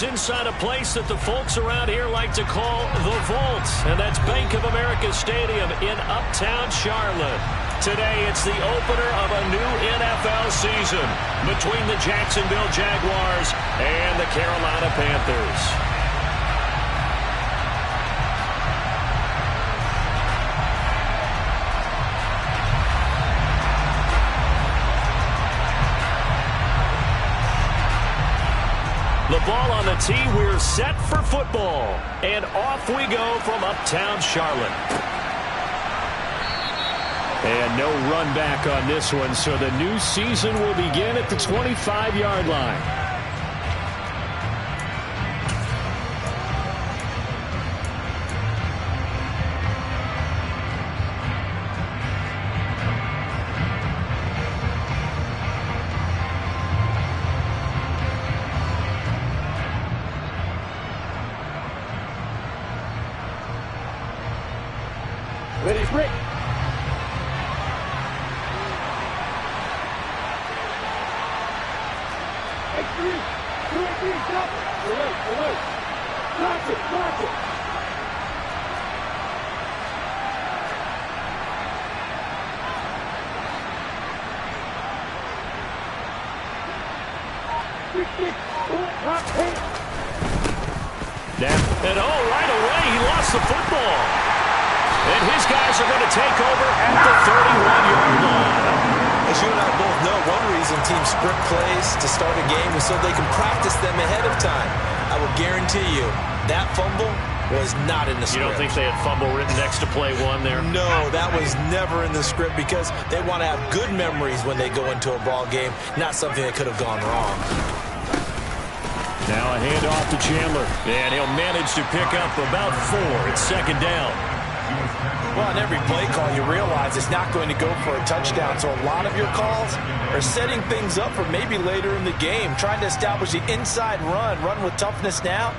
is inside a place that the folks around here like to call the Vault, and that's Bank of America Stadium in Uptown Charlotte. Today, it's the opener of a new NFL season between the Jacksonville Jaguars and the Carolina Panthers. The ball on the tee, we're set for football. And off we go from Uptown Charlotte. And no run back on this one, so the new season will begin at the 25-yard line. Ready, break. Stop it. Watch it. And right away, he lost the football. And his guys are going to take over at the 31-yard line. As you and I both know, one reason teams script plays to start a game is so they can practice them ahead of time. I will guarantee you that fumble was not in the script. You don't think they had fumble written next to play one there? No, that was never in the script because they want to have good memories when they go into a ball game, not something that could have gone wrong. Now a handoff to Chandler, and he'll manage to pick up about 4. It's second down. Well, on every play call, you realize it's not going to go for a touchdown, so a lot of your calls are setting things up for maybe later in the game, trying to establish the inside run with toughness now,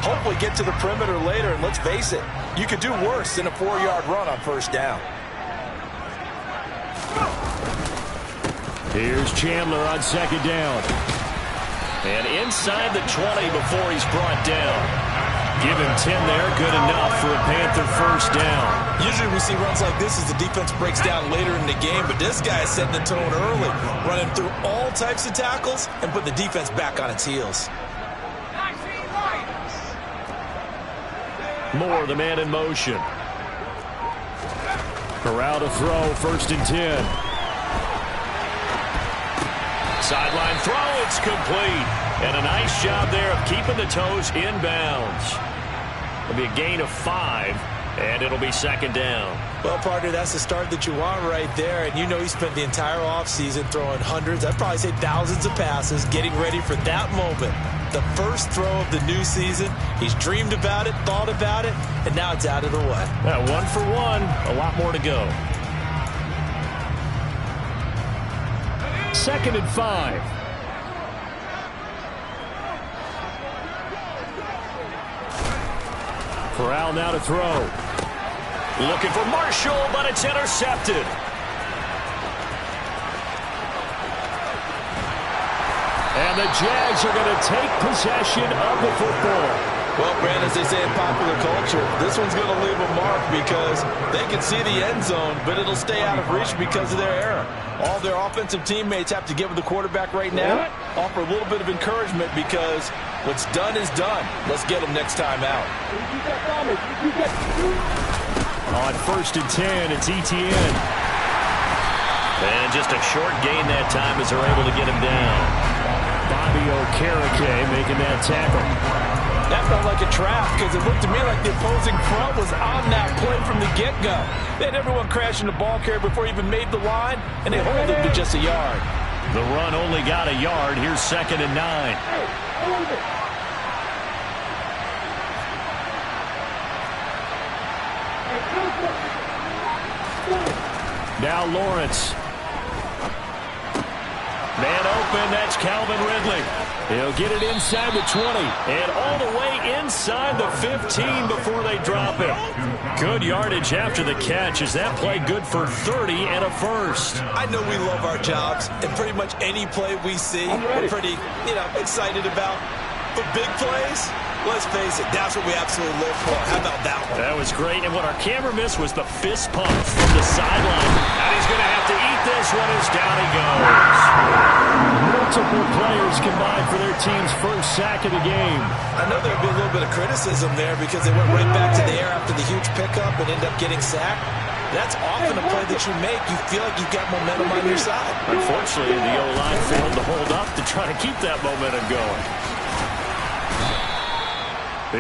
hopefully get to the perimeter later, and let's face it, you could do worse than a 4-yard run on first down. Here's Chandler on second down. And inside the 20 before he's brought down. Give him 10 there, good enough for a Panther first down. Usually we see runs like this as the defense breaks down later in the game, but this guy is setting the tone early, running through all types of tackles and put the defense back on its heels. Moore, the man in motion. Corral to throw, 1st and 10. Sideline throw, it's complete. And a nice job there of keeping the toes inbounds. It'll be a gain of 5, and it'll be second down. Well, partner, that's the start that you want right there. And you know he spent the entire offseason throwing hundreds, I'd probably say thousands of passes, getting ready for that moment. The first throw of the new season. He's dreamed about it, thought about it, and now it's out of the way. Well, 1 for 1, a lot more to go. 2nd and 5. Corral now to throw. Looking for Marshall, but it's intercepted. And the Jags are going to take possession of the football. Well, Brand, as they say in popular culture, this one's going to leave a mark because they can see the end zone, but it'll stay out of reach because of their error. All their offensive teammates have to give the quarterback right now, offer a little bit of encouragement because what's done is done. Let's get them next time out. On 1st and 10, it's ETN. And just a short gain that time as they're able to get him down. Bobby Okereke making that tackle. That felt like a trap because it looked to me like the opposing front was on that play from the get-go. They had everyone crashing the ball carrier before he even made the line, and they hold him to just a yard. The run only got a yard. Here's 2nd and 9. Now Lawrence. Man open, that's Calvin Ridley. He'll get it inside the 20 and all the way inside the 15 before they drop him. Good yardage after the catch. Is that play good for 30 and a first? I know we love our jobs, and pretty much any play we see, we're pretty, excited about. for big plays, let's face it, that's what we absolutely live for. How about that one? That was great, and what our camera missed was the fist pump from the sideline. And he's going to have to eat this one as down he goes. Multiple players combined for their team's first sack of the game. I know there'll be a little bit of criticism there because they went right back to the air after the huge pickup and ended up getting sacked. That's often a play that you make. You feel like you've got momentum on your side. Unfortunately, the O-line failed to hold up to try to keep that momentum going.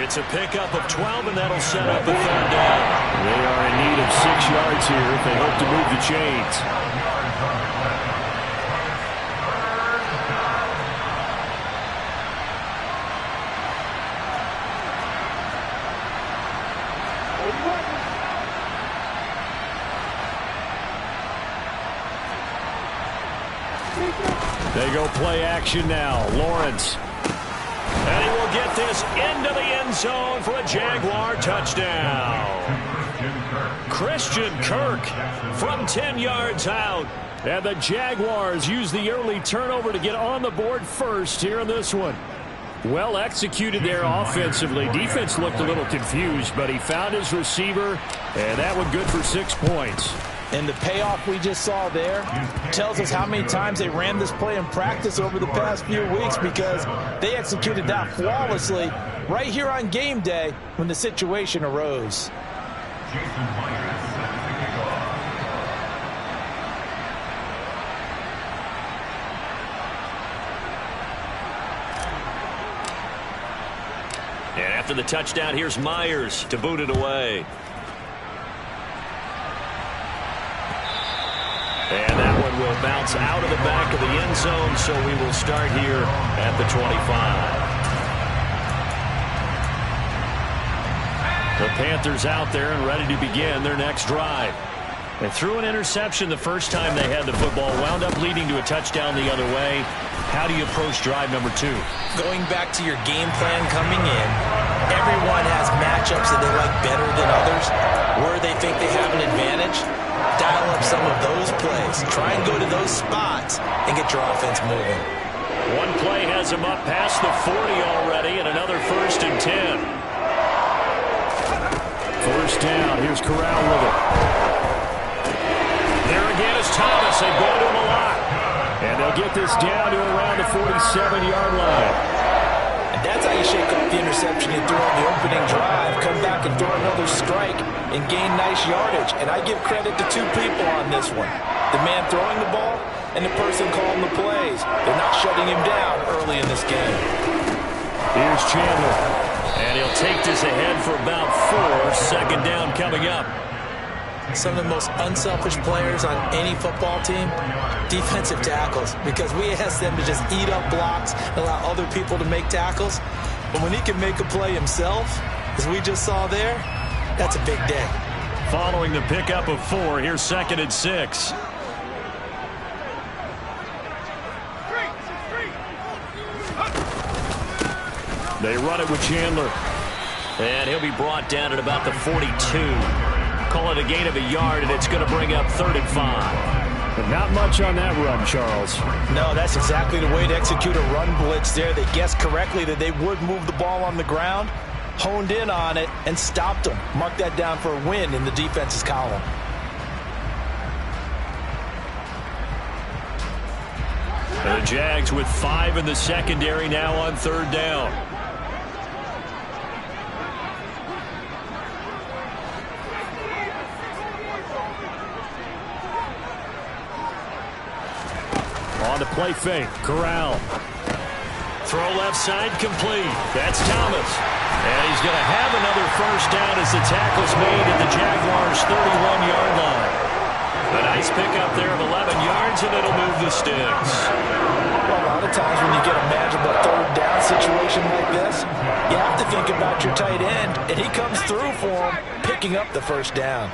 It's a pickup of 12, and that'll set up a third down. They are in need of 6 yards here if they hope to move the chains. They go play action now. Lawrence. And he will get this into the end zone for a Jaguar touchdown. Christian Kirk from 10 yards out. And the Jaguars use the early turnover to get on the board first here in this one. Well executed there offensively. Defense looked a little confused, but he found his receiver, and that one good for 6 points. And the payoff we just saw there tells us how many times they ran this play in practice over the past few weeks, because they executed that flawlessly right here on game day when the situation arose. And after the touchdown, here's Myers to boot it away. And that one will bounce out of the back of the end zone, so we will start here at the 25. The Panthers out there and ready to begin their next drive. They threw an interception the first time they had the football, wound up leading to a touchdown the other way. How do you approach drive number 2? Going back to your game plan coming in, everyone has matchups that they like better than others, where they think they have an advantage. Dial up some of those plays. Try and go to those spots and get your offense moving. One play has him up past the 40 already, and another 1st and 10. First down. Here's Corral with it. There again is Thomas. They go to him a lot. And they'll get this down to around the 47-yard line. And that's how you shake off the interception you threw on the opening drive. Come back and throw another strike and gain nice yardage. And I give credit to 2 people on this one. The man throwing the ball and the person calling the plays. They're not shutting him down early in this game. Here's Chandler. And he'll take this ahead for about 4. Second down coming up. Some of the most unselfish players on any football team, defensive tackles, because we ask them to just eat up blocks and allow other people to make tackles. But when he can make a play himself, as we just saw there, that's a big day. Following the pickup of 4, here's 2nd and 6. They run it with Chandler. And he'll be brought down at about the 42. Call it a gain of a yard, and it's going to bring up 3rd and 5. But not much on that run, Charles. No, that's exactly the way to execute a run blitz there. They guessed correctly that they would move the ball on the ground, honed in on it, and stopped them. Mark that down for a win in the defense's column. And the Jags with 5 in the secondary now on 3rd down. On the play fake, Corral. Throw left side complete. That's Thomas. And he's going to have another first down as the tackle's made at the Jaguars' 31-yard line. A nice pickup there of 11 yards, and it'll move the sticks. Well, a lot of times when you get a manageable 3rd down situation like this, you have to think about your tight end, and he comes through for him, picking up the first down.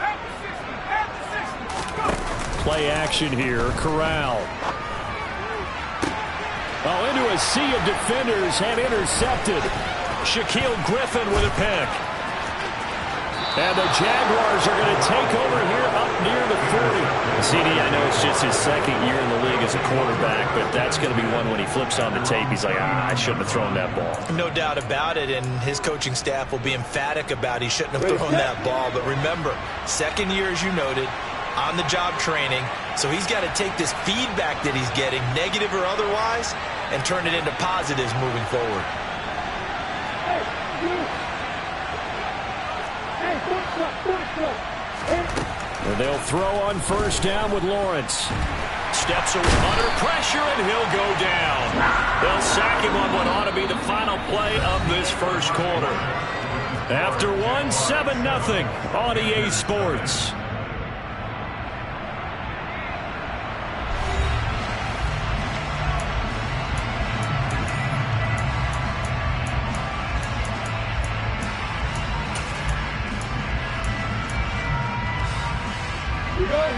Play action here, Corral. Oh, into a sea of defenders and intercepted. Shaquille Griffin with a pick. And the Jaguars are going to take over here up near the 40. CD, I know it's just his second year in the league as a quarterback, but that's going to be one when he flips on the tape. He's like, I shouldn't have thrown that ball. No doubt about it, and his coaching staff will be emphatic about he shouldn't have thrown that ball. But remember, second year, as you noted, on-the-job training, so he's got to take this feedback that he's getting, negative or otherwise, and turn it into positives moving forward. And they'll throw on first down with Lawrence. Steps under pressure, and he'll go down. They'll sack him on what ought to be the final play of this first quarter. After one, 7-0 on EA Sports.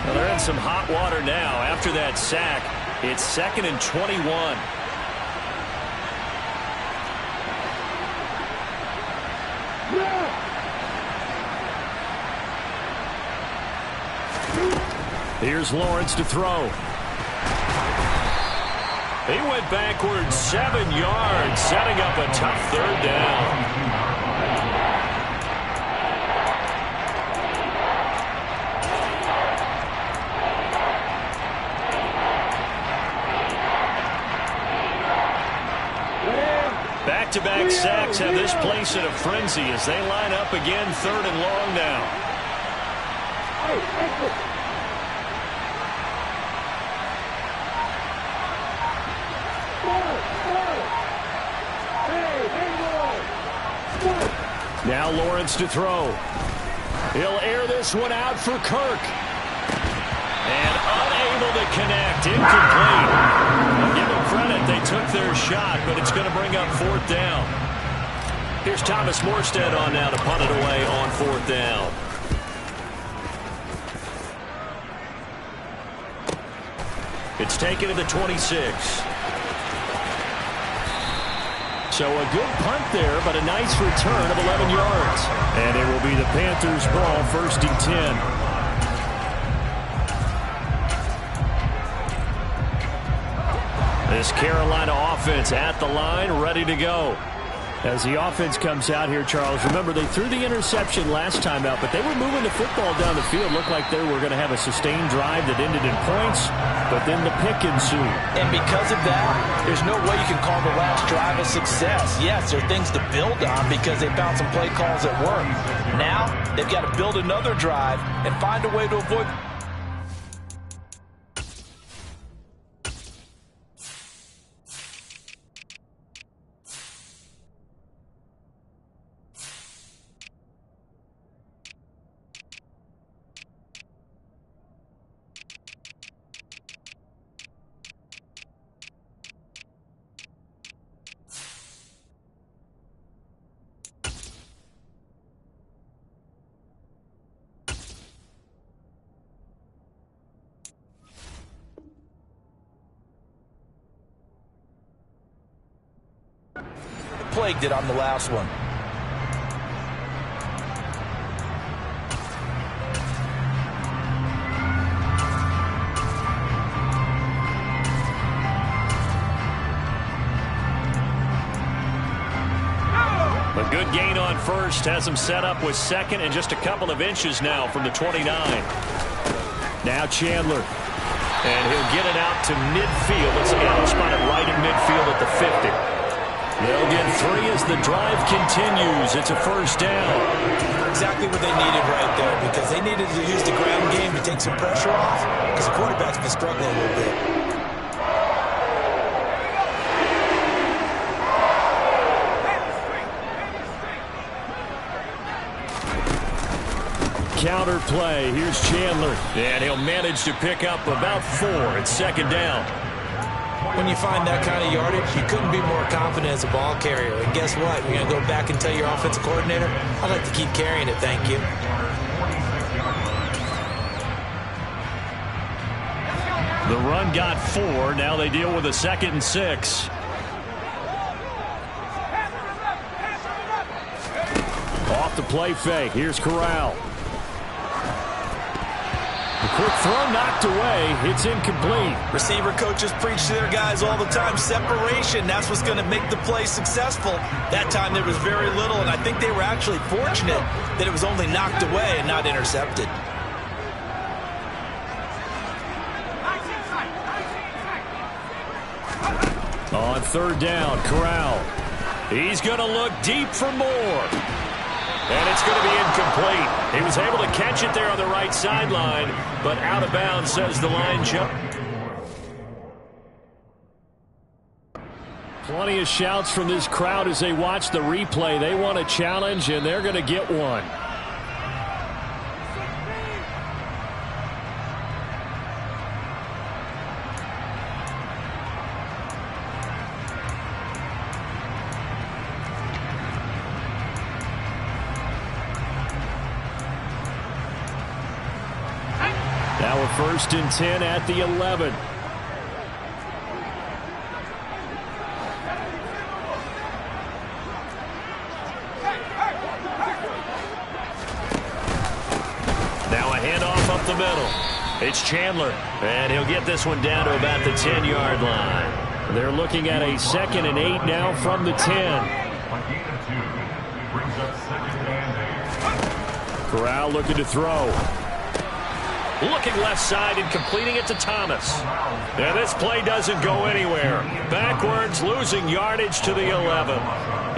Well, they're in some hot water now. After that sack, it's 2nd and 21. Here's Lawrence to throw. He went backwards 7 yards, setting up a tough third down. Back-to-back sacks have this place in a frenzy as they line up again, 3rd and long now. Now Lawrence to throw. He'll air this one out for Kirk. And unable to connect. Incomplete. I'll give them credit. They took their shot, but it's going to bring up 4th down. Here's Thomas Morstead on now to punt it away on 4th down. It's taken to the 26. So a good punt there, but a nice return of 11 yards. And it will be the Panthers' ball, 1st and 10. This Carolina offense at the line, ready to go. As the offense comes out here, Charles, remember they threw the interception last time out, but they were moving the football down the field. Looked like they were going to have a sustained drive that ended in points, but then the pick ensued. And because of that, there's no way you can call the last drive a success. Yes, there are things to build on because they found some play calls that work. Now, they've got to build another drive and find a way to avoid. Plagued it on the last one. A good gain on first has him set up with 2nd and just a couple of inches now from the 29. Now Chandler. And he'll get it out to midfield. Let's see, he'll spot it right in midfield at the 50. They'll get 3 as the drive continues. It's a 1st down. Exactly what they needed right there, because they needed to use the ground game to take some pressure off, because the quarterback's been struggling a little bit. Counter play. Here's Chandler. And he'll manage to pick up about 4. It's 2nd down. When you find that kind of yardage, you couldn't be more confident as a ball carrier. And guess what? You're going to go back and tell your offensive coordinator, I'd like to keep carrying it, thank you. The run got 4. Now they deal with a 2nd and 6. Off the play fake. Here's Corral. The quick throw knocked away. It's incomplete. Receiver coaches preach to their guys all the time. Separation, that's what's going to make the play successful. That time there was very little, and I think they were actually fortunate that it was only knocked away and not intercepted. On third down, Corral. He's going to look deep for more. And it's going to be incomplete. He was able to catch it there on the right sideline, but out of bounds, says the line jump. Plenty of shouts from this crowd as they watch the replay. They want a challenge, and they're going to get one. Now a 1st and 10 at the 11. Now a handoff up the middle. It's Chandler, and he'll get this one down to about the 10-yard line. They're looking at a 2nd and 8 now from the 10. Corral looking to throw. Looking left side and completing it to Thomas. And this play doesn't go anywhere. Backwards, losing yardage to the 11.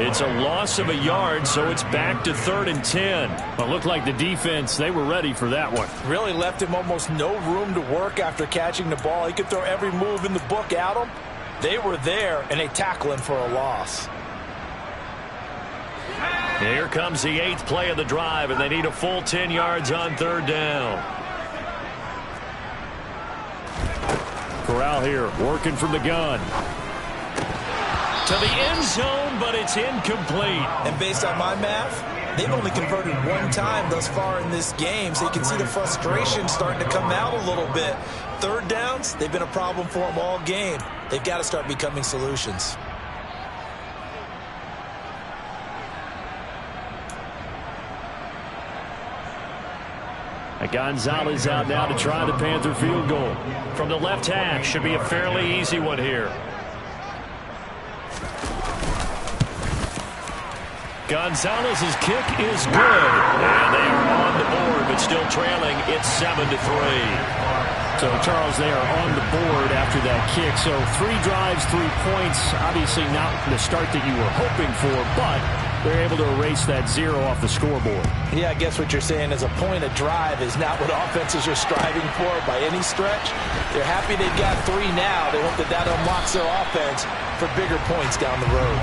It's a loss of a yard, so it's back to 3rd and 10. But looked like the defense, they were ready for that one. Really left him almost no room to work after catching the ball. He could throw every move in the book at him. They were there, and they tackle him for a loss. Here comes the 8th play of the drive, and they need a full 10 yards on 3rd down. Corral here, working from the gun. To the end zone, but it's incomplete. And based on my math, they've only converted one time thus far in this game, so you can see the frustration starting to come out a little bit. 3rd downs, they've been a problem for them all game. They've got to start becoming solutions. Gonzalez out now to try the Panther field goal. From the left hash, should be a fairly easy one here. Gonzalez's kick is good. And they are on the board, but still trailing. It's 7-3. So, Charles, they are on the board after that kick. So 3 drives, 3 points. Obviously not the start that you were hoping for, but they're able to erase that 0 off the scoreboard. Yeah, I guess what you're saying is a point a drive is not what offenses are striving for by any stretch. They're happy they've got 3 now. They hope that that unlocks their offense for bigger points down the road.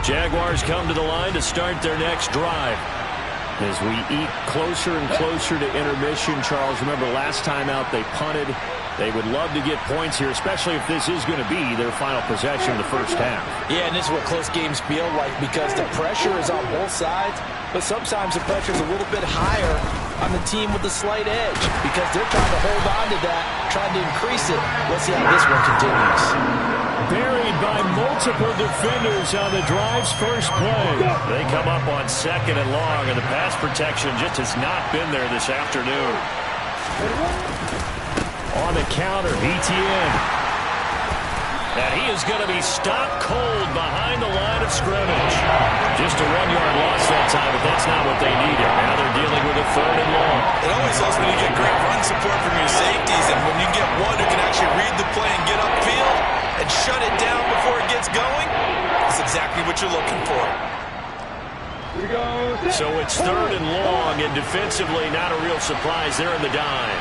Jaguars come to the line to start their next drive. As we eat closer and closer to intermission, Charles, remember last time out they punted. They would love to get points here, especially if this is going to be their final possession in the first half. Yeah, and this is what close games feel like because the pressure is on both sides, but sometimes the pressure is a little bit higher on the team with the slight edge because they're trying to hold on to that, trying to increase it. Let's see how this one continues. Buried by multiple defenders on the drive's first play. They come up on 2nd and long, and the pass protection just has not been there this afternoon. On the counter, ETN. And he is going to be stopped cold behind the line of scrimmage. Just a 1-yard loss that time, but that's not what they needed. Now they're dealing with a 3rd and long. It always helps when you get great run support from your safeties, and when you get one who can actually read the play and get upfield and shut it down before it gets going, that's exactly what you're looking for. So it's 3rd and long, and defensively not a real surprise. They're in the dime.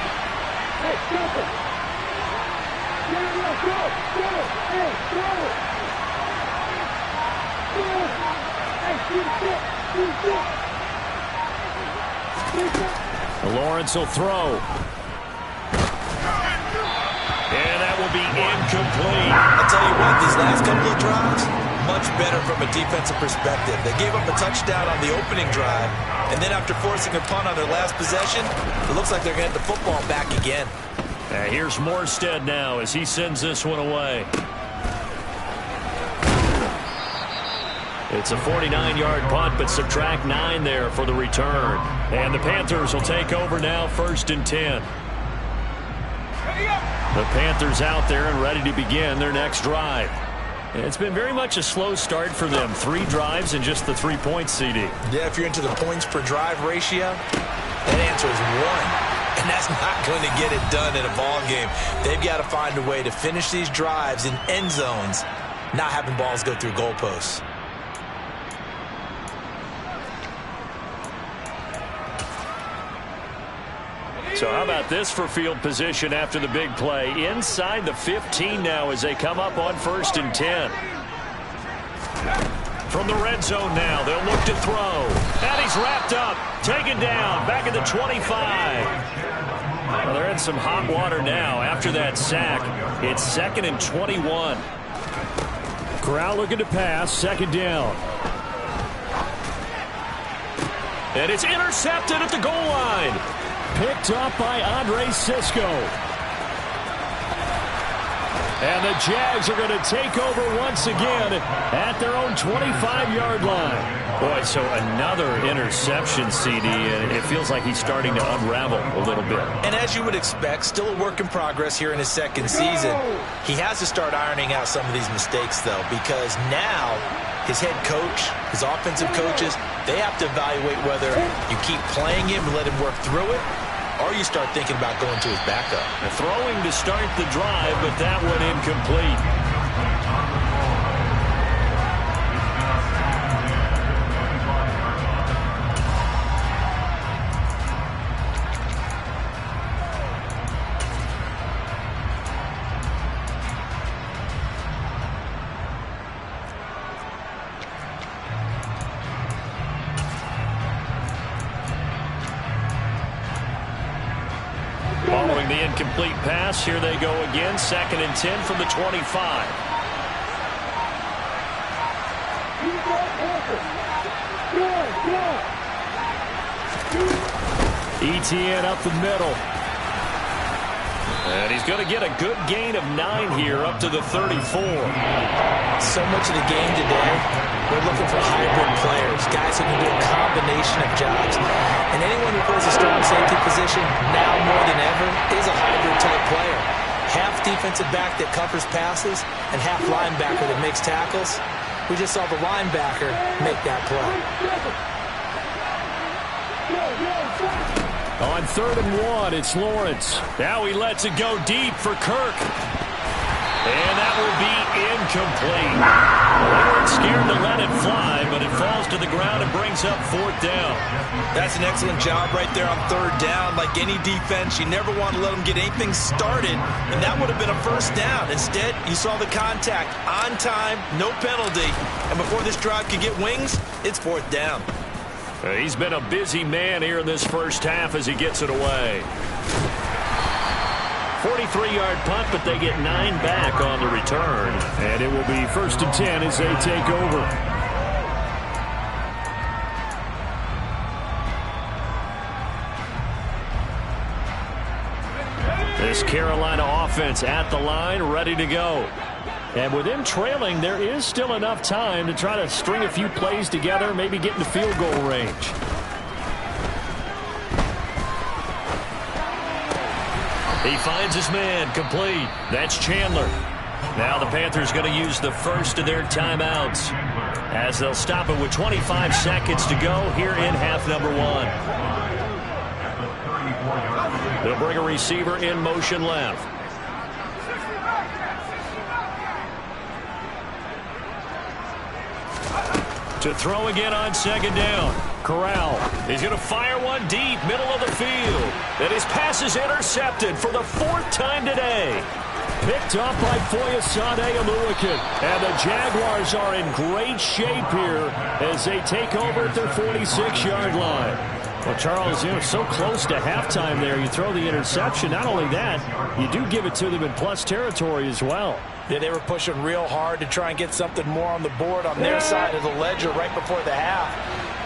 Lawrence will throw. And that will be incomplete. I'll tell you what, these last couple of drives, much better from a defensive perspective. They gave up a touchdown on the opening drive, and then after forcing a punt on their last possession, it looks like they're going to get the football back again. Here's Morstead now as he sends this one away. It's a 49-yard punt, but subtract 9 there for the return. And the Panthers will take over now, 1st and 10. The Panthers out there and ready to begin their next drive. It's been very much a slow start for them. 3 drives and just the 3 points, CD. Yeah, if you're into the points per drive ratio, that answer is 1. And that's not going to get it done in a ball game. They've got to find a way to finish these drives in end zones, not having balls go through goalposts. So how about this for field position after the big play? Inside the 15 now as they come up on 1st and 10. From the red zone now, they'll look to throw. And he's wrapped up, taken down, back at the 25. Well, they're in some hot water now after that sack. It's 2nd and 21. Corral looking to pass, 2nd down. And it's intercepted at the goal line. Picked up by Andre Sisco. And the Jags are going to take over once again at their own 25-yard line. Boy, so another interception, CD, and it feels like he's starting to unravel a little bit. And as you would expect, still a work in progress here in his 2nd season. He has to start ironing out some of these mistakes, though, because now his head coach, his offensive coaches, they have to evaluate whether you keep playing him and let him work through it, or you start thinking about going to his backup. Throwing to start the drive, but that one incomplete. Following the incomplete pass, here they go again. 2nd and 10 from the 25. ETN up the middle. And he's going to get a good gain of 9 here up to the 34. So much of the game today, we're looking for hybrid players, guys who can do a combination of jobs. And anyone who plays a strong safety position, now more than ever, is a hybrid-type player. Half defensive back that covers passes and half linebacker that makes tackles. We just saw the linebacker make that play. On 3rd and 1, it's Lawrence. Now he lets it go deep for Kirk. And that will be incomplete. They weren't scared to let it fly, but it falls to the ground and brings up 4th down. That's an excellent job right there on 3rd down. Like any defense, you never want to let them get anything started, and that would have been a 1st down. Instead, you saw the contact on time, no penalty, and before this drive could get wings, it's 4th down. He's been a busy man here in this first half as he gets it away. 43-yard punt, but they get 9 back on the return. And it will be 1st and 10 as they take over. This Carolina offense at the line, ready to go. And with them trailing, there is still enough time to try to string a few plays together, maybe get into field goal range. He finds his man, complete. That's Chandler. Now the Panthers going to use the first of their timeouts as they'll stop it with 25 seconds to go here in half number 1. They'll bring a receiver in motion left. To throw again on 2nd down. Corral is going to fire one deep, middle of the field. And his pass is intercepted for the 4th time today. Picked up by Foyesade Oluwakin. And the Jaguars are in great shape here as they take over at their 46-yard line. Well, Charles, so close to halftime there. You throw the interception. Not only that, you do give it to them in plus territory as well. Yeah, they were pushing real hard to try and get something more on the board on their side of the ledger right before the half.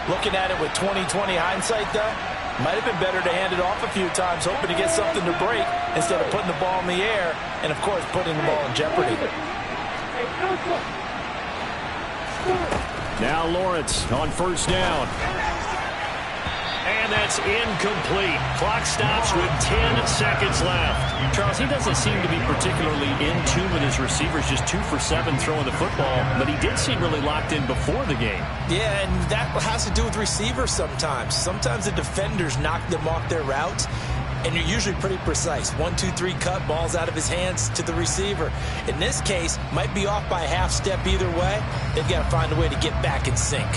Looking at it with 20/20 hindsight, though, might have been better to hand it off a few times, hoping to get something to break instead of putting the ball in the air and, of course, putting the ball in jeopardy. Now Lawrence on first down. And that's incomplete. Clock stops with 10 seconds left. Charles, he doesn't seem to be particularly in tune with his receivers, just 2 for 7 throwing the football, but he did seem really locked in before the game. Yeah, and that has to do with receivers sometimes. Sometimes the defenders knock them off their routes, and you're usually pretty precise. 1, 2, 3 cut, balls out of his hands to the receiver. In this case, might be off by a half step either way. They've got to find a way to get back in sync.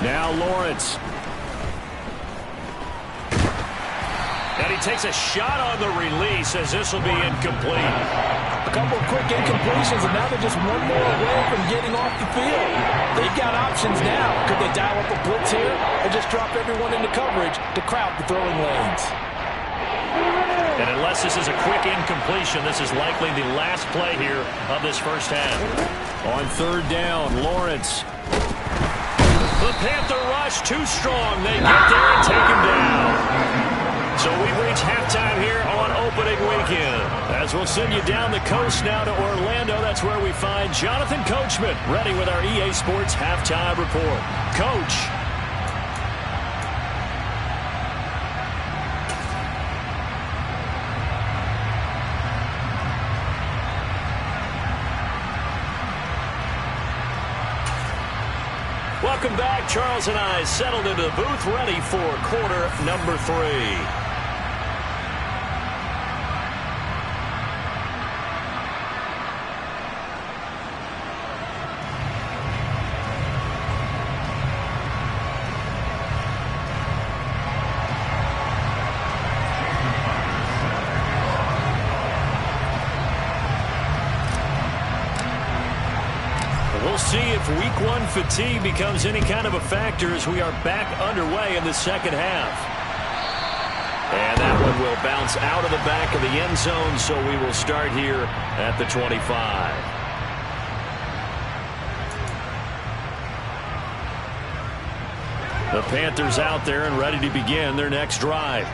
Now Lawrence. And he takes a shot on the release as this will be incomplete. A couple of quick incompletions, and now they're just one more away from getting off the field. They've got options now. Could they dial up a blitz here or just drop everyone into coverage to crowd the throwing lanes? And unless this is a quick incompletion, this is likely the last play here of this first half. On third down, Lawrence. The Panther rush too strong. They get there and take him down. So we've reached halftime here on opening weekend. As we'll send you down the coast now to Orlando, that's where we find Jonathan Coachman ready with our EA Sports halftime report. Coach. Welcome back. Charles and I settled into the booth, ready for quarter number 3. We'll see if week 1 fatigue becomes any kind of a factor as we are back underway in the second half. And that one will bounce out of the back of the end zone, so we will start here at the 25. The Panthers out there and ready to begin their next drive.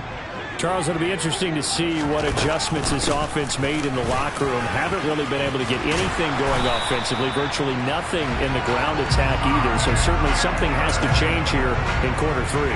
Charles, it'll be interesting to see what adjustments this offense made in the locker room. Haven't really been able to get anything going offensively, virtually nothing in the ground attack either. So certainly something has to change here in quarter 3.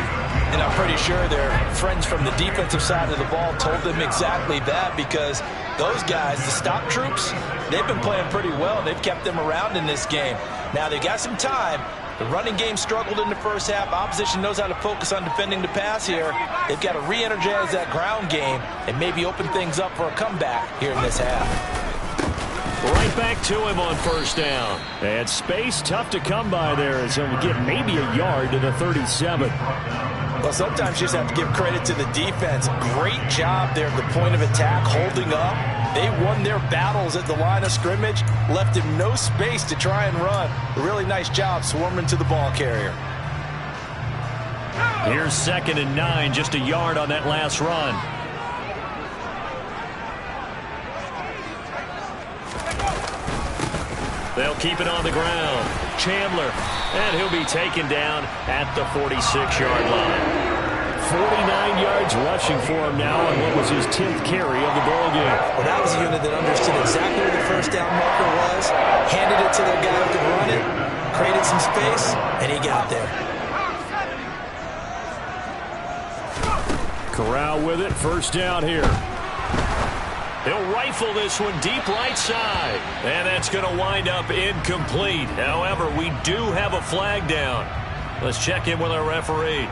And I'm pretty sure their friends from the defensive side of the ball told them exactly that, because those guys, the stop troops, they've been playing pretty well. They've kept them around in this game. Now they've got some time. The running game struggled in the first half. Opposition knows how to focus on defending the pass here. They've got to re-energize that ground game and maybe open things up for a comeback here in this half. Right back to him on first down. And space tough to come by there as he'll get maybe a yard to the 37. Well, sometimes you just have to give credit to the defense. Great job there at the point of attack, holding up. They won their battles at the line of scrimmage, left him no space to try and run. A really nice job swarming to the ball carrier. Here's 2nd and 9, just a yard on that last run. They'll keep it on the ground. Chandler, and he'll be taken down at the 46-yard line. 49 yards rushing for him now on what was his 10th carry of the ball game. Well, that was a unit that understood exactly where the first down marker was, handed it to their guy who could run it, created some space, and he got there. Corral with it, first down here. He'll rifle this one deep right side. And that's going to wind up incomplete. However, we do have a flag down. Let's check in with our referee.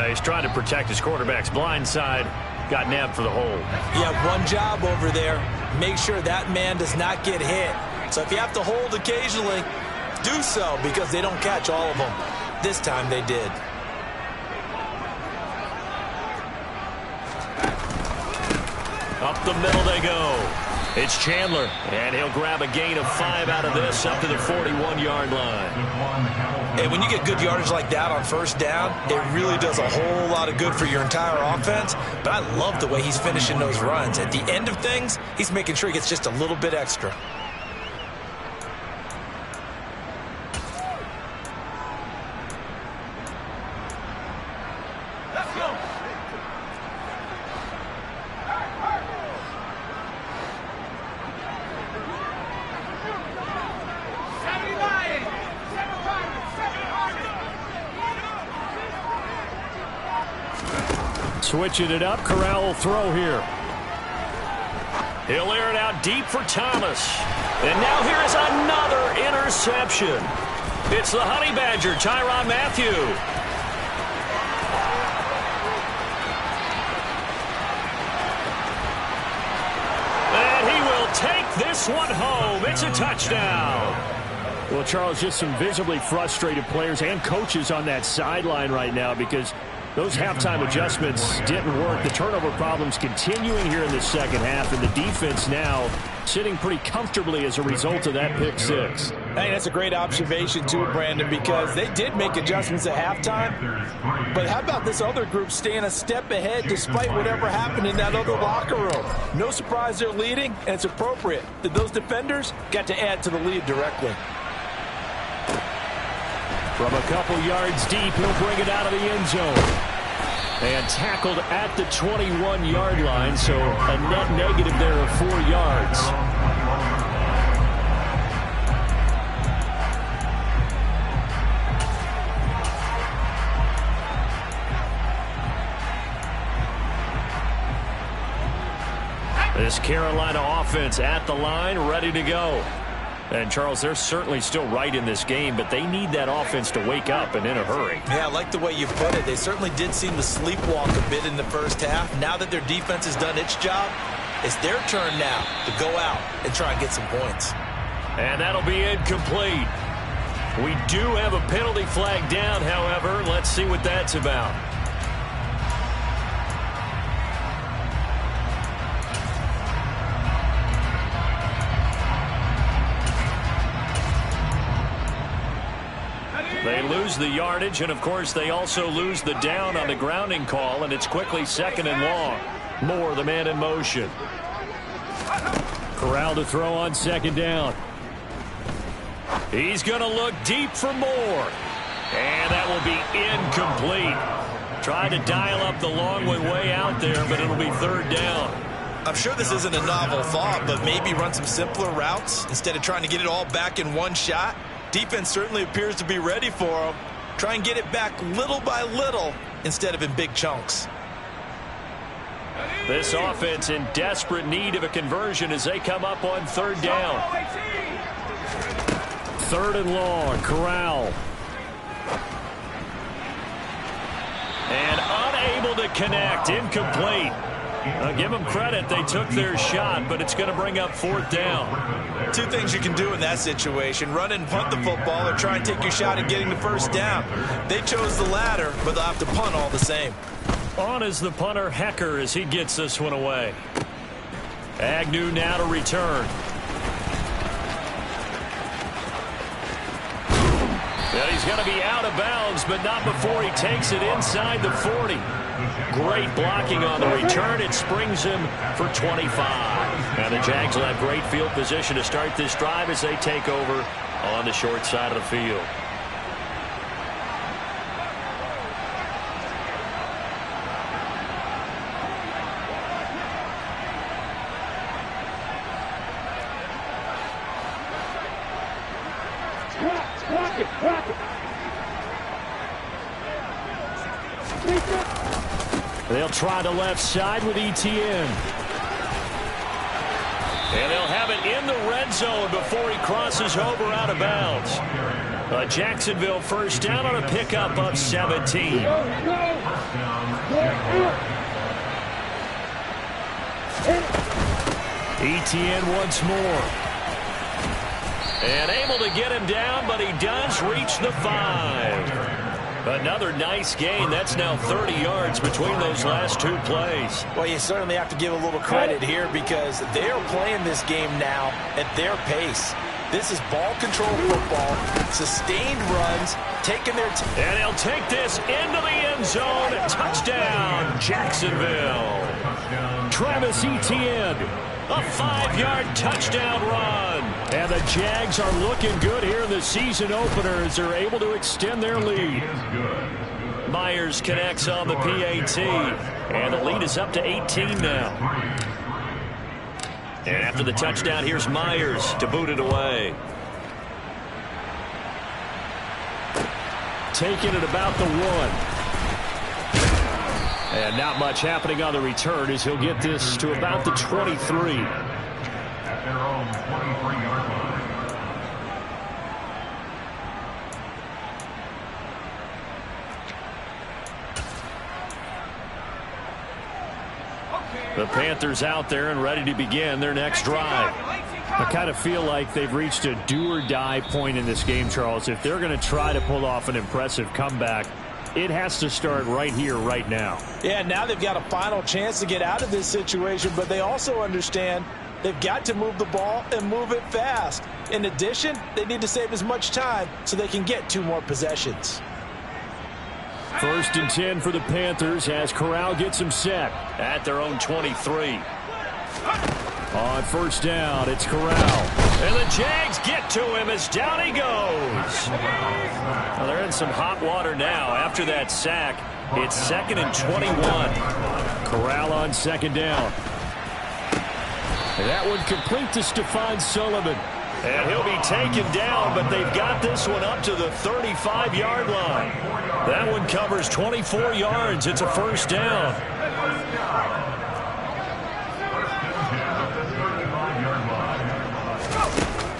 He's trying to protect his quarterback's blind side. Got nabbed for the hold. Yeah, one job over there. Make sure that man does not get hit. So if you have to hold occasionally, do so because they don't catch all of them. This time they did. Up the middle they go. It's Chandler, and he'll grab a gain of 5 out of this up to the 41-yard line. And when you get good yardage like that on first down, it really does a whole lot of good for your entire offense. But I love the way he's finishing those runs. At the end of things, he's making sure he gets just a little bit extra. Switching it up, Corral will throw here. He'll air it out deep for Thomas. And now here is another interception. It's the Honey Badger, Tyrann Mathieu. And he will take this one home. It's a touchdown. Well, Charles, just some visibly frustrated players and coaches on that sideline right now because those halftime adjustments didn't work. The turnover problems continuing here in the second half, and the defense now sitting pretty comfortably as a result of that pick six. Hey, that's a great observation too, Brandon, because they did make adjustments at halftime. But how about this other group staying a step ahead despite whatever happened in that other locker room? No surprise they're leading, and it's appropriate that those defenders got to add to the lead directly. From a couple yards deep, he'll bring it out of the end zone. And tackled at the 21-yard line, so a net negative there of 4 yards. This Carolina offense at the line, ready to go. And, Charles, they're certainly still right in this game, but they need that offense to wake up and in a hurry. Yeah, I like the way you put it. They certainly did seem to sleepwalk a bit in the first half. Now that their defense has done its job, it's their turn now to go out and try and get some points. And that'll be incomplete. We do have a penalty flag down, however. Let's see what that's about. They lose the yardage, and, of course, they also lose the down on the grounding call, and it's quickly second and long. Moore, the man in motion. Corral to throw on second down. He's going to look deep for Moore. And that will be incomplete. Tried to dial up the long one way out there, but it'll be third down. I'm sure this isn't a novel thought, but maybe run some simpler routes instead of trying to get it all back in one shot. Defense certainly appears to be ready for them. Try and get it back little by little instead of in big chunks. This offense in desperate need of a conversion as they come up on third down. Third and long, Corral. And unable to connect, incomplete. I'll give them credit, they took their shot, but it's going to bring up fourth down. Two things you can do in that situation: run and punt the football, or try and take your shot at getting the first down. They chose the latter, but they'll have to punt all the same. On is the punter, Hecker, as he gets this one away. Agnew now to return. Well, he's going to be out of bounds, but not before he takes it inside the 40. Great blocking on the return. It springs him for 25. And the Jags will have great field position to start this drive as they take over on the short side of the field. Block it. They'll try the left side with Etienne. And they'll have it in the red zone before he crosses over out of bounds. A Jacksonville first down on a pickup of 17. Etienne once more. And able to get him down, but he does reach the 5. Another nice gain. That's now 30 yards between those last two plays. Well, you certainly have to give a little credit here because they are playing this game now at their pace. This is ball control football, sustained runs, taking their time. And he'll take this into the end zone. Touchdown, Jacksonville. Travis Etienne, a 5-yard touchdown run. And the Jags are looking good here in the season opener as they're able to extend their lead. Myers connects on the PAT. And the lead is up to 18 now. And after the touchdown, here's Myers to boot it away. Taking it about the 1. And not much happening on the return as he'll get this to about the 23. At their own 23-yard line. The Panthers out there and ready to begin their next drive. I kind of feel like they've reached a do-or-die point in this game, Charles. If they're going to try to pull off an impressive comeback, it has to start right here, right now. Yeah, now they've got a final chance to get out of this situation, but they also understand they've got to move the ball and move it fast. In addition, they need to save as much time so they can get 2 more possessions. First and 10 for the Panthers as Corral gets him set at their own 23. On first down, it's Corral. And the Jags get to him as down he goes. Well, they're in some hot water now. After that sack, it's 2nd and 21. Corral on second down. And that one complete to Stephon Sullivan. And he'll be taken down, but they've got this one up to the 35-yard line. That one covers 24 yards. It's a first down.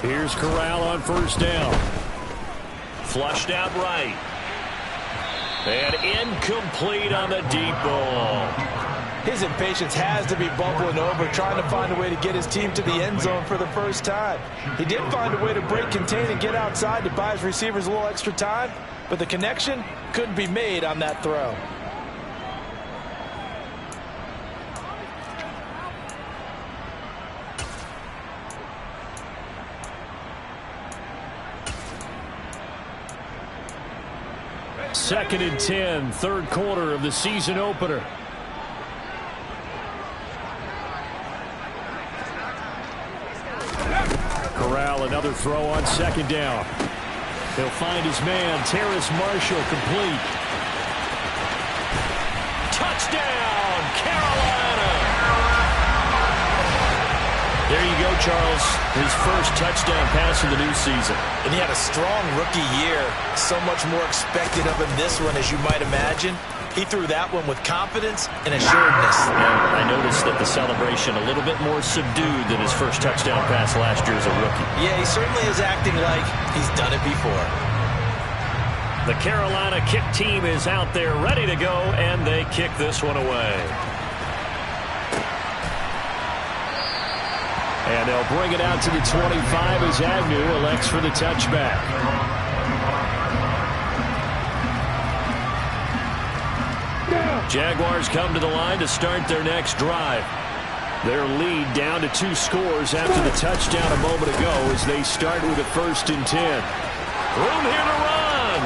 Here's Corral on first down. Flushed out right. And incomplete on the deep ball. His impatience has to be bubbling over, trying to find a way to get his team to the end zone for the first time. He did find a way to break, contain, and get outside to buy his receivers a little extra time, but the connection couldn't be made on that throw. Second and 10, third quarter of the season opener. Corral, another throw on second down. He'll find his man, Terrace Marshall, complete. Touchdown, Carolina! There you go, Charles. His first touchdown pass of the new season. And he had a strong rookie year. So much more expected of him this one, as you might imagine. He threw that one with confidence and assuredness. And I noticed that the celebration a little bit more subdued than his first touchdown pass last year as a rookie. Yeah, he certainly is acting like he's done it before. The Carolina kick team is out there ready to go, and they kick this one away. And they'll bring it out to the 25 as Agnew elects for the touchback. Jaguars come to the line to start their next drive. Their lead down to 2 scores after the touchdown a moment ago as they start with a 1st and 10. Room here to run.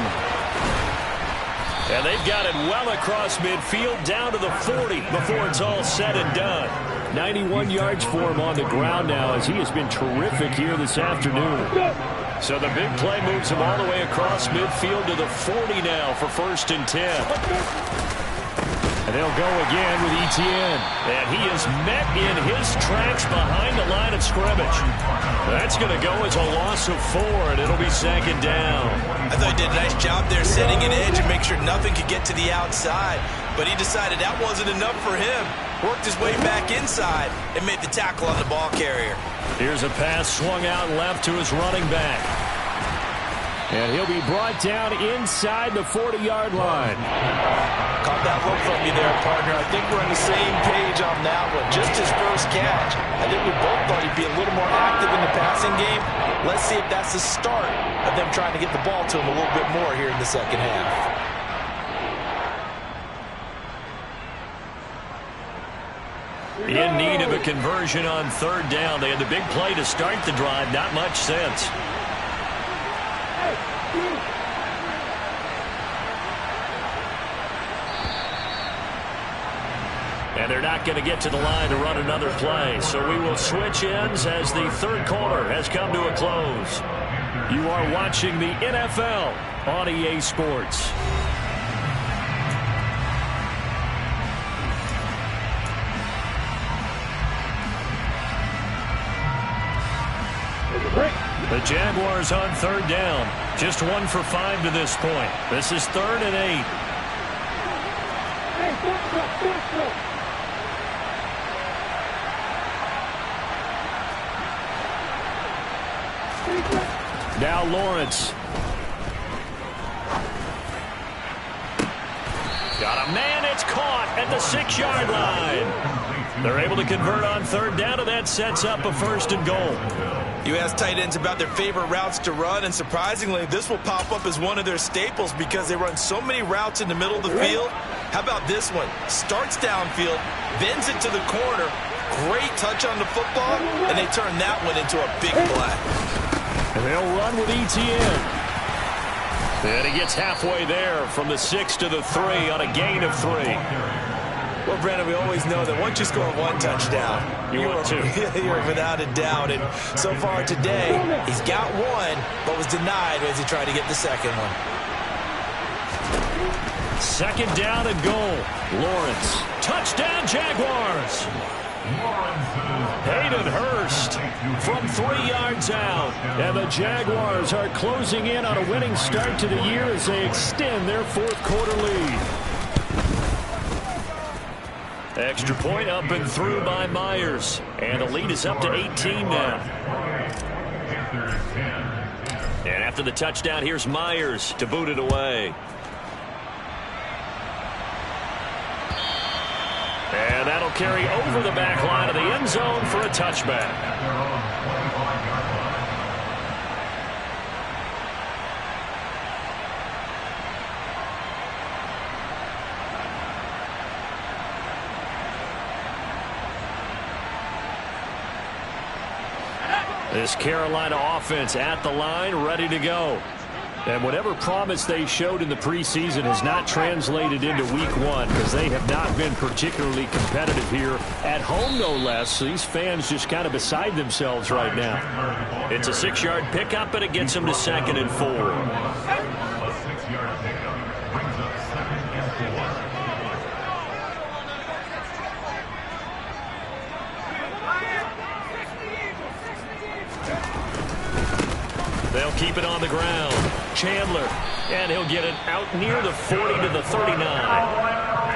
And they've got it well across midfield down to the 40 before it's all said and done. 91 yards for him on the ground now as he has been terrific here this afternoon. So the big play moves him all the way across midfield to the 40 now for 1st and 10. And they'll go again with Etienne. And he is met in his tracks behind the line of scrimmage. That's going to go as a loss of 4, and it'll be second down. I thought he did a nice job there setting an edge and make sure nothing could get to the outside. But he decided that wasn't enough for him. Worked his way back inside and made the tackle on the ball carrier. Here's a pass swung out left to his running back. And he'll be brought down inside the 40-yard line. Caught that look from you there, partner. I think we're on the same page on that one. Just his first catch. I think we both thought he'd be a little more active in the passing game. Let's see if that's the start of them trying to get the ball to him a little bit more here in the second half. In need of a conversion on third down. They had the big play to start the drive. Not much sense. And they're not going to get to the line to run another play. So we will switch ends as the third quarter has come to a close. You are watching the NFL on EA Sports. The Jaguars on third down. Just 1 for 5 to this point. This is 3rd and 8. Now Lawrence. Got a man. It's caught at the 6-yard line. They're able to convert on third down, and that sets up a 1st and goal. You ask tight ends about their favorite routes to run, and surprisingly, this will pop up as one of their staples because they run so many routes in the middle of the field. How about this one? Starts downfield, bends it to the corner, great touch on the football, and they turn that one into a big play. And they'll run with Etienne. And he gets halfway there from the 6 to the 3 on a gain of 3. Well, Brandon, we always know that once you score 1 touchdown, you're without a doubt. And so far today, he's got 1, but was denied as he tried to get the second one. 2nd down and goal. Lawrence. Touchdown, Jaguars. Hayden Hurst from 3 yards out. And the Jaguars are closing in on a winning start to the year as they extend their 4th quarter lead. Extra point up and through by Myers. And the lead is up to 18 now. And after the touchdown, here's Myers to boot it away. And that'll carry over the back line of the end zone for a touchback. This Carolina offense at the line, ready to go. And whatever promise they showed in the preseason has not translated into week 1 because they have not been particularly competitive here at home, no less. So these fans just kind of beside themselves right now. It's a 6-yard pickup, and it gets them to 2nd and 4. They'll keep it on the ground. Chandler, and he'll get it out near the 40 to the 39.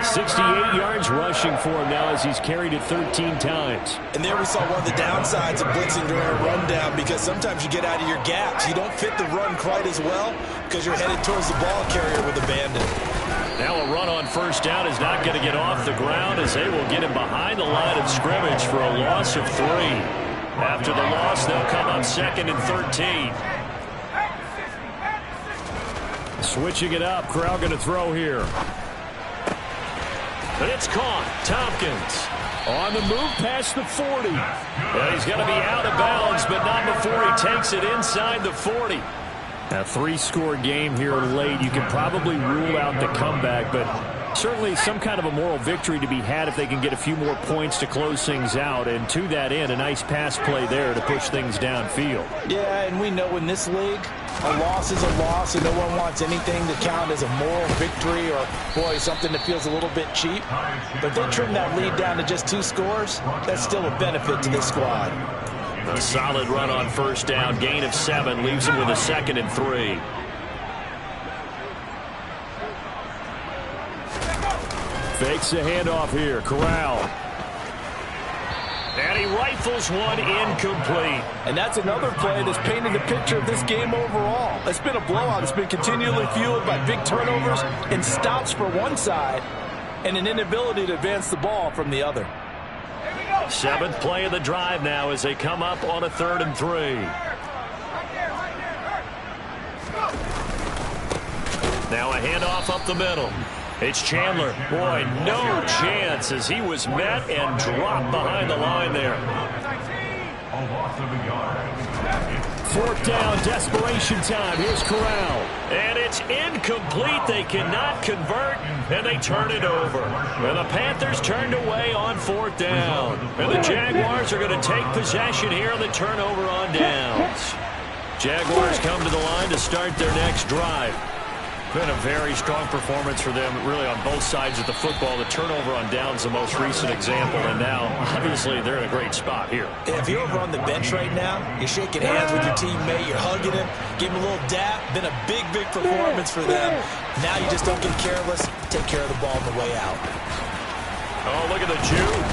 68 yards rushing for him now as he's carried it 13 times. And there we saw one of the downsides of blitzing during a rundown because sometimes you get out of your gaps. You don't fit the run quite as well because you're headed towards the ball carrier with abandon. Now a run on 1st down is not going to get off the ground as they will get him behind the line of scrimmage for a loss of 3. After the loss, they'll come on 2nd and 13. Switching it up, Crowd going to throw here. And it's caught. Tompkins on the move past the 40. And he's going to be out of bounds, but not before he takes it inside the 40. A 3-score game here late. You can probably rule out the comeback, but Certainly some kind of a moral victory to be had if they can get a few more points to close things out. And to that end, a nice pass play there to push things downfield. Yeah, and we know in this league, a loss is a loss, and no one wants anything to count as a moral victory or, boy, something that feels a little bit cheap. But if they trim that lead down to just 2 scores, that's still a benefit to this squad. A solid run on first down. Gain of 7 leaves them with a 2nd and 3. Fakes the handoff here. Corral. And he rifles one incomplete. And that's another play that's painted the picture of this game overall. It's been a blowout. It's been continually fueled by big turnovers and stops for one side and an inability to advance the ball from the other. 7th play of the drive now as they come up on a 3rd and 3. Now a handoff up the middle. It's Chandler. Boy, no chance as he was met and dropped behind the line there. 4th down, desperation time. Here's Corral. And it's incomplete. They cannot convert, and they turn it over. And the Panthers turned away on 4th down. And the Jaguars are going to take possession here on the turnover on downs. Jaguars come to the line to start their next drive. Been a very strong performance for them, really, on both sides of the football. The turnover on downs, the most recent example, and now, obviously, they're in a great spot here. If you're over on the bench right now, you're shaking hands with your teammate, you're hugging him, give him a little dap. Been a big, big performance for them. Now you just don't get careless. Take care of the ball on the way out. Oh, look at the juke.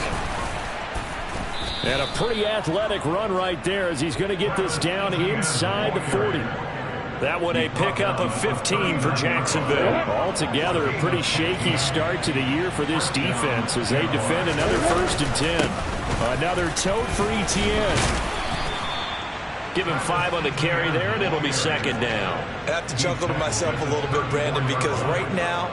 And a pretty athletic run right there as he's going to get this down inside the 40. That one a pickup of 15 for Jacksonville. Altogether, a pretty shaky start to the year for this defense as they defend another 1st and 10. Another tote for Etienne. Give him 5 on the carry there, and it'll be 2nd down. I have to chuckle to myself a little bit, Brandon, because right now,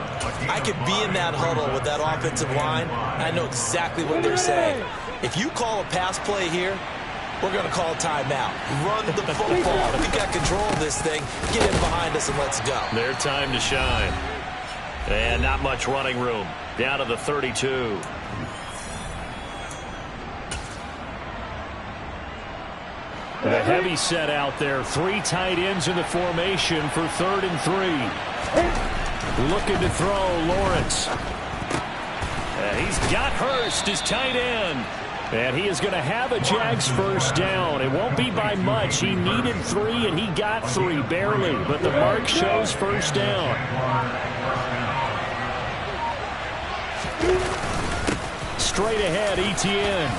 I could be in that huddle with that offensive line. I know exactly what they're saying. If you call a pass play here, we're going to call timeout. Run the football. If you got control of this thing, get in behind us and let's go. Their time to shine. And not much running room. Down to the 32. The heavy set out there. 3 tight ends in the formation for 3rd and 3. Looking to throw, Lawrence. He's got Hurst, his tight end. And he is going to have a Jags 1st down. It won't be by much. He needed 3, and he got 3, barely. But the mark shows 1st down. Straight ahead, Etienne.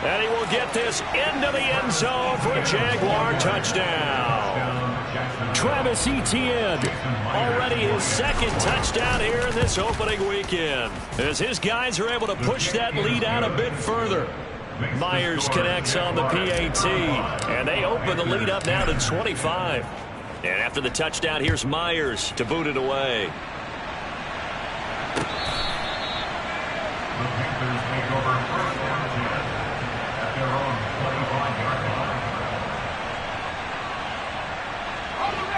And he will get this into the end zone for a Jaguar touchdown. Travis Etienne, already his 2nd touchdown here in this opening weekend, as his guys are able to push that lead out a bit further. Myers connects on the PAT, and they open the lead up now to 25. And after the touchdown, here's Myers to boot it away.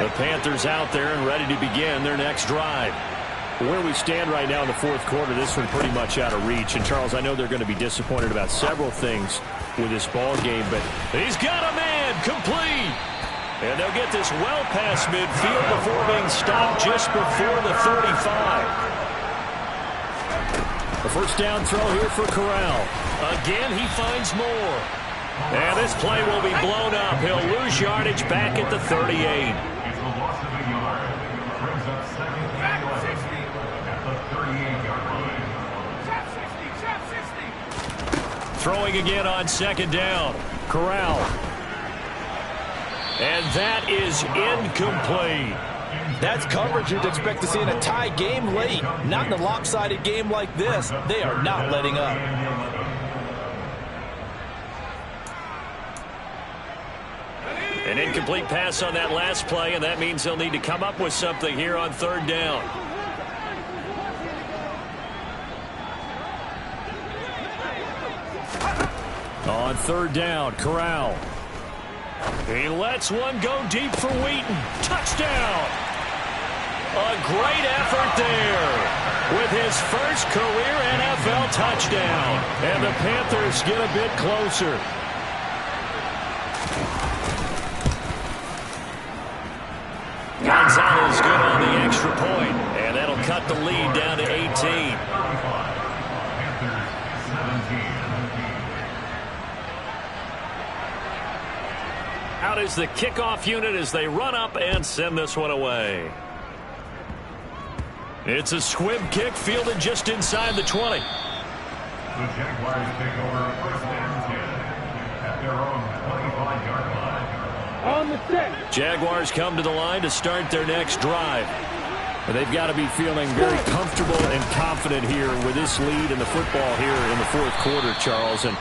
The Panthers out there and ready to begin their next drive. Where we stand right now in the 4th quarter, this one pretty much out of reach. And, Charles, I know they're going to be disappointed about several things with this ball game, but he's got a man complete. And they'll get this well past midfield before being stopped just before the 35. The 1st down throw here for Corral. Again, he finds more. And this play will be blown up. He'll lose yardage back at the 38. Throwing again on 2nd down. Corral. And that is incomplete. That's coverage you'd expect to see in a tie game late. Not in a lopsided game like this. They are not letting up. An incomplete pass on that last play, and that means they'll need to come up with something here on 3rd down. On 3rd down, Corral. He lets one go deep for Wheaton. Touchdown! A great effort there with his first career NFL touchdown. And the Panthers get a bit closer. Gonzalez good on the extra point, and that'll cut the lead down to 18. Out is the kickoff unit as they run up and send this one away. It's a squib kick fielded just inside the 20. The Jaguars take over first and 10 at their own 25-yard line. On the set. Jaguars come to the line to start their next drive. And they've got to be feeling very comfortable and confident here with this lead in the football here in the fourth quarter, Charles. And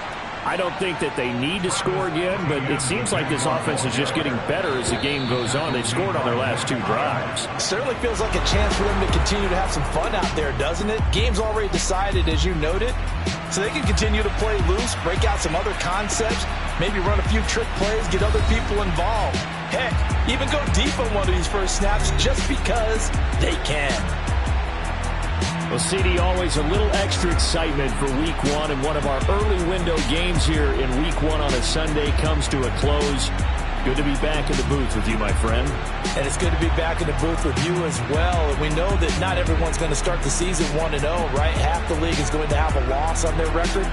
I don't think that they need to score again, but it seems like this offense is just getting better as the game goes on. They've scored on their last two drives. Certainly feels like a chance for them to continue to have some fun out there, doesn't it? Game's already decided, as you noted, so they can continue to play loose, break out some other concepts, maybe run a few trick plays, get other people involved. Heck, even go deep on one of these first snaps just because they can. Well, CD, always a little extra excitement for Week 1, and one of our early window games here in Week 1 on a Sunday comes to a close. Good to be back in the booth with you, my friend. And it's good to be back in the booth with you as well. And we know that not everyone's going to start the season 1-0, right? Half the league is going to have a loss on their record,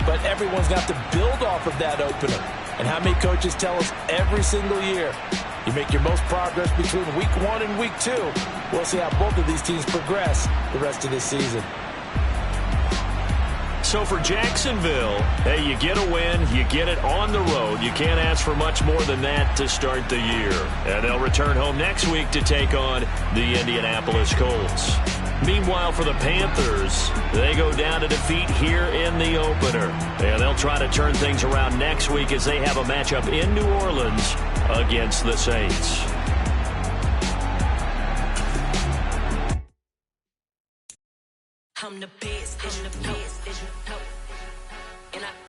but everyone's going to have to build off of that opener. And how many coaches tell us every single year, you make your most progress between Week 1 and Week 2. We'll see how both of these teams progress the rest of this season. So for Jacksonville, hey, you get a win, you get it on the road. You can't ask for much more than that to start the year. And they'll return home next week to take on the Indianapolis Colts. Meanwhile, for the Panthers, they go down to defeat here in the opener. And they'll try to turn things around next week as they have a matchup in New Orleans against the Saints. I'm the best, I'm the best.